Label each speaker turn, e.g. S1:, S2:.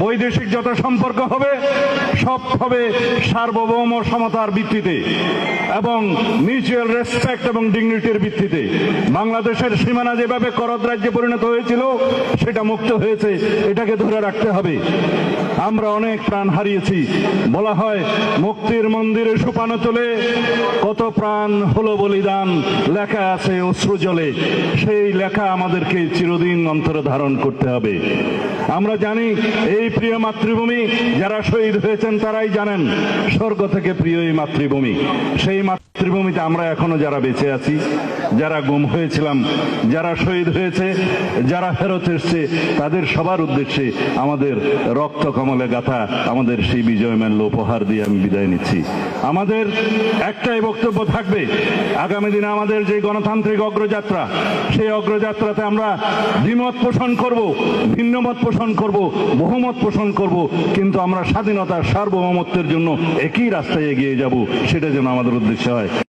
S1: বৈদেশিক যত সম্পর্ক হবে সব হবে সার্বভৌম সমতার ভিত্তিতে এবং মিউচুয়াল রেসপেক্ট এবং ডিগনিটির ভিত্তিতে। বাংলাদেশের সীমানা যেভাবে করদ রাজ্যে পরিণত হয়েছিল সেটা মুক্ত হয়েছে, এটাকে ধরে রাখতে হবে। আমরা অনেক প্রাণ হারিয়েছি। বলা হয় মুক্তির মন্দিরে সোপানো তোলে কত প্রাণ হলো বলিদান, লেখা আছে অশ্রু জলে। সেই লেখা আমাদেরকে চিরদিন অন্তরে ধারণ করতে হবে। আমরা জানি এই প্রিয় মাতৃভূমি যারা শহীদ হয়েছেন তারাই জানেন স্বর্গ থেকে প্রিয় এই মাতৃভূমি। সেই মাতৃভূমিতে আমরা এখনো যারা বেঁচে আছি, যারা গুম হয়েছিলাম, যারা শহীদ হয়েছে, যারা ফেরত এসছে, তাদের সবার উদ্দেশ্যে আমাদের রক্ত কমলে গাথা আমাদের সেই বিজয় মাল্য উপহার দিয়ে আমি বিদায় নিচ্ছি। আমাদের একটাই বক্তব্য থাকবে, আগামী দিনে আমাদের যে গণতান্ত্রিক অগ্রযাত্রা, সেই অগ্রযাত্রাতে আমরা দ্বিমত পোষণ করব, ভিন্নমত পোষণ করব, বহুমত পোষণ করব, কিন্তু আমরা স্বাধীনতার সার্বভৌমত্বের জন্য একই রাস্তায় এগিয়ে যাব, সেটা যেন আমাদের উদ্দেশ্য হয়।